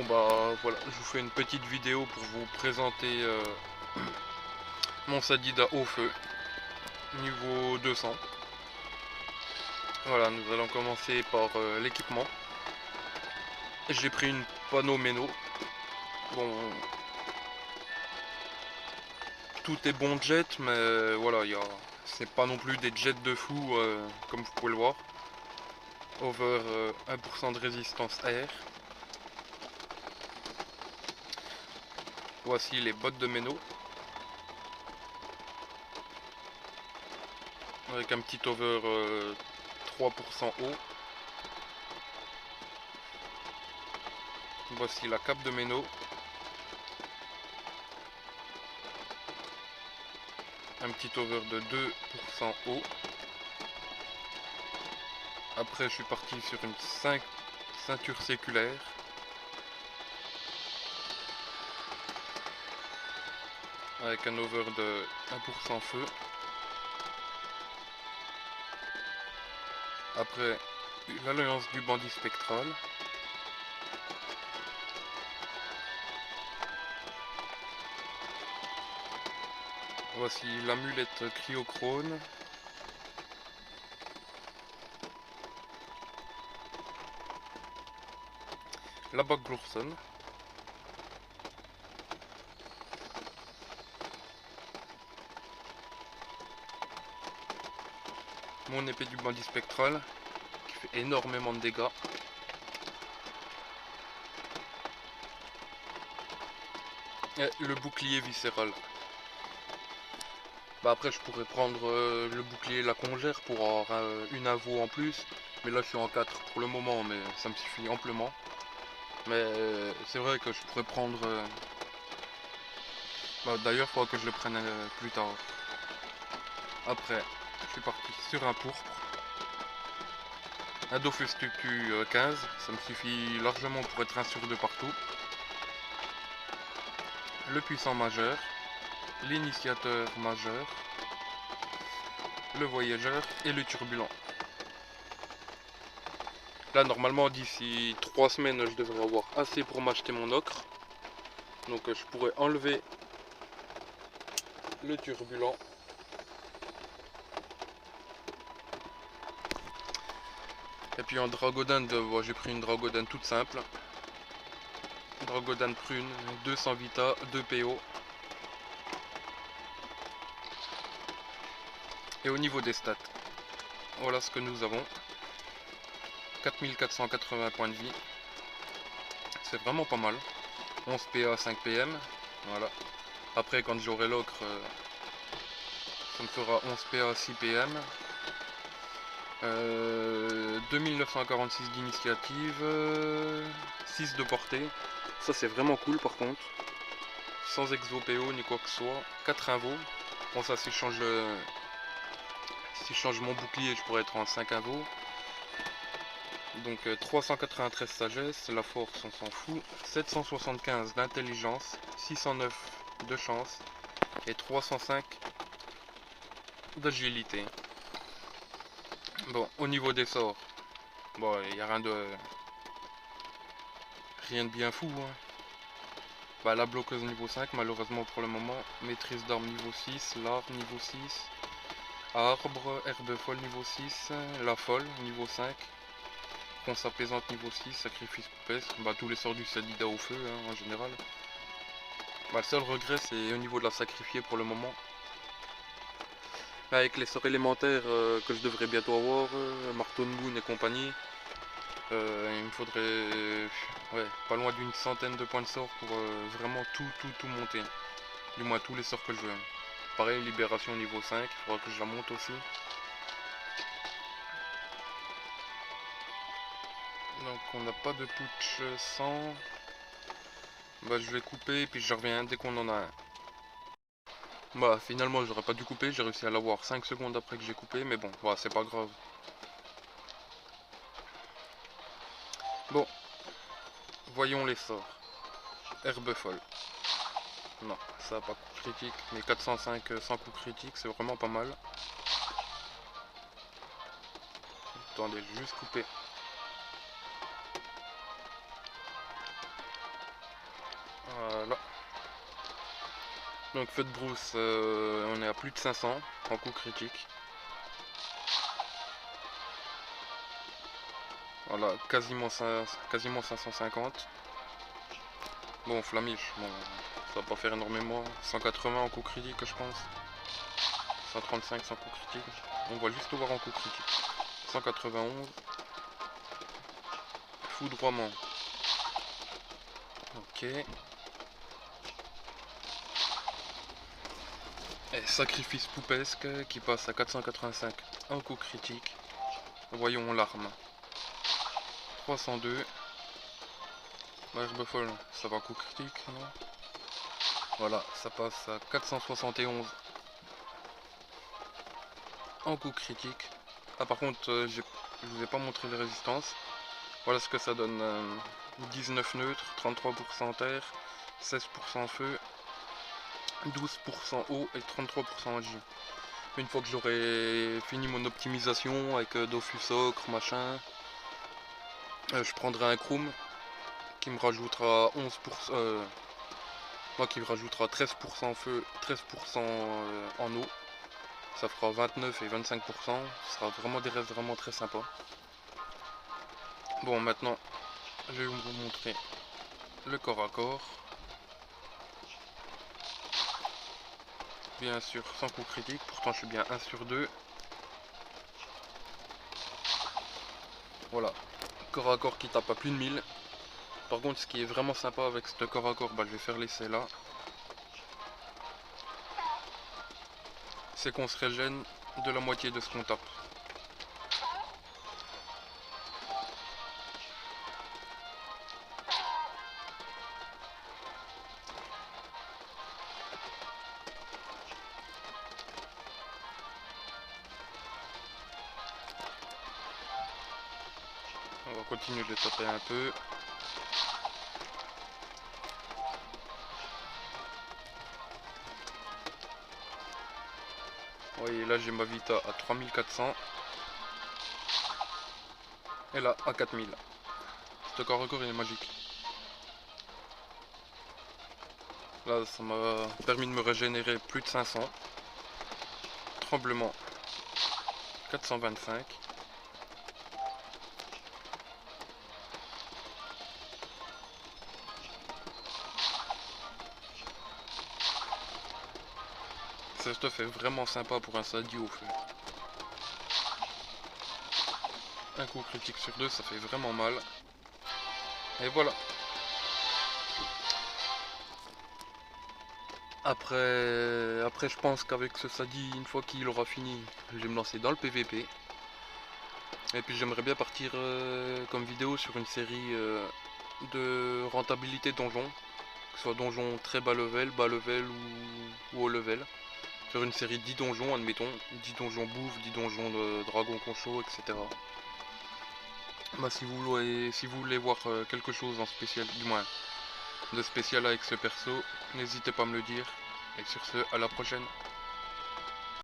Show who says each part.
Speaker 1: Bon bah voilà, je vous fais une petite vidéo pour vous présenter mon Sadida au feu, niveau 200. Voilà, nous allons commencer par l'équipement. J'ai pris une panneau méno. Bon, tout est bon jet, mais voilà, c'est pas non plus des jets de fou comme vous pouvez le voir. Over 1% de résistance air. Voici les bottes de méno. Avec un petit over 3% haut. Voici la cape de méno. Un petit over de 2% haut. Après je suis parti sur une ceinture séculaire. Avec un over de 1% feu. Après l'alliance du bandit spectral. Voici l'amulette cryochrone. La bague Glorson. Mon épée du bandit spectral qui fait énormément de dégâts. Et le bouclier viscéral. Bah après je pourrais prendre le bouclier la congère pour avoir une invo en plus. Mais là je suis en 4 pour le moment, mais ça me suffit amplement. Mais c'est vrai que je pourrais prendre... bah, d'ailleurs il faudra que je le prenne plus tard. Après je suis parti sur un pourpre. Un Dofus Tutu 15, ça me suffit largement pour être un sur deux partout. Le puissant majeur, l'initiateur majeur, le voyageur et le turbulent. Là normalement d'ici 3 semaines je devrais avoir assez pour m'acheter mon ocre. Donc je pourrais enlever le turbulent. Et puis en Dragodin, j'ai pris une Dragodin toute simple. Dragodin prune, 200 Vita, 2 PO. Et au niveau des stats, voilà ce que nous avons. 4480 points de vie. C'est vraiment pas mal. 11 PA, 5 PM. Voilà. Après quand j'aurai l'ocre, ça me fera 11 PA, 6 PM. 2946 d'initiative, 6 de portée. Ça c'est vraiment cool par contre. Sans exo PO ni quoi que ce soit. 4 invos. Bon ça si je change mon bouclier je pourrais être en 5 invos. Donc 393 sagesse, la force on s'en fout. 775 d'intelligence, 609 de chance et 305 d'agilité. Bon, au niveau des sorts, bon, il n'y a rien de bien fou. Hein. Bah, la bloqueuse niveau 5, malheureusement pour le moment. Maîtrise d'armes niveau 6, l'arme niveau 6. Arbre, herbe folle niveau 6. La folle niveau 5. Ponce apaisante niveau 6, sacrifice coupestre. Bah, tous les sorts du Sadida au feu hein, en général. Bah, le seul regret c'est au niveau de la sacrifier pour le moment. Avec les sorts élémentaires que je devrais bientôt avoir, marteau de moon et compagnie. Il me faudrait ouais, pas loin d'une centaine de points de sort pour vraiment tout monter. Du moins tous les sorts que je veux. Pareil, libération niveau 5, il faudra que je la monte aussi. Donc on n'a pas de putsch 100. Bah je vais couper et puis je reviens dès qu'on en a un. Bah finalement j'aurais pas dû couper, j'ai réussi à l'avoir 5 secondes après que j'ai coupé, mais bon, voilà, c'est pas grave. Bon, voyons les sorts. Herbe folle. Non, ça n'a pas coup critique, mais 405 sans coup critique, c'est vraiment pas mal. Attendez, juste couper. Voilà. Donc feu de brousse, on est à plus de 500 en coup critique. Voilà, quasiment 550. Bon, flamiche, bon, ça va pas faire énormément. 180 en coup critique, je pense. 135 sans coup critique. On va juste le voir en coup critique. 191. Foudroiement. Ok. Et sacrifice poupesque qui passe à 485 en coup critique. Voyons l'arme. 302. Herbe folle, ça va en coup critique, non? Voilà, ça passe à 471 en coup critique. Ah par contre, je vous ai pas montré les résistances. Voilà ce que ça donne. 19 neutres, 33% terre, 16% feu, 12% eau et 33% agi. Une fois que j'aurai fini mon optimisation avec Dofus ocre, machin, je prendrai un chrome qui me rajoutera 11%, qui me rajoutera 13% feu, 13% en eau. Ça fera 29 et 25%. Ce sera vraiment des restes vraiment très sympas. Bon, maintenant, je vais vous montrer le corps à corps. Bien sûr, sans coup critique. Pourtant, je suis bien 1 sur 2. Voilà. Corps à corps qui tape à plus de 1000. Par contre, ce qui est vraiment sympa avec ce corps à corps, bah, je vais faire l'essai là. C'est qu'on se régène de la moitié de ce qu'on tape. On va continuer de taper un peu. Vous voyez, là j'ai ma vita à 3400. Et là à 4000. Ce corps à corps il est magique. Là ça m'a permis de me régénérer plus de 500. Tremblement 425. Ça stuff est vraiment sympa pour un Sadie au feu. Un coup critique sur 2, ça fait vraiment mal. Et voilà. Après je pense qu'avec ce Sadie, une fois qu'il aura fini, je vais me lancer dans le PVP. Et puis j'aimerais bien partir comme vidéo sur une série de rentabilité donjon. Que ce soit donjon très bas level ou haut level. Faire une série de 10 donjons, admettons. 10 donjons bouffe, 10 donjons de dragon concho, etc. Bah, si vous voulez voir quelque chose en spécial, du moins de spécial avec ce perso, n'hésitez pas à me le dire. Et sur ce, à la prochaine.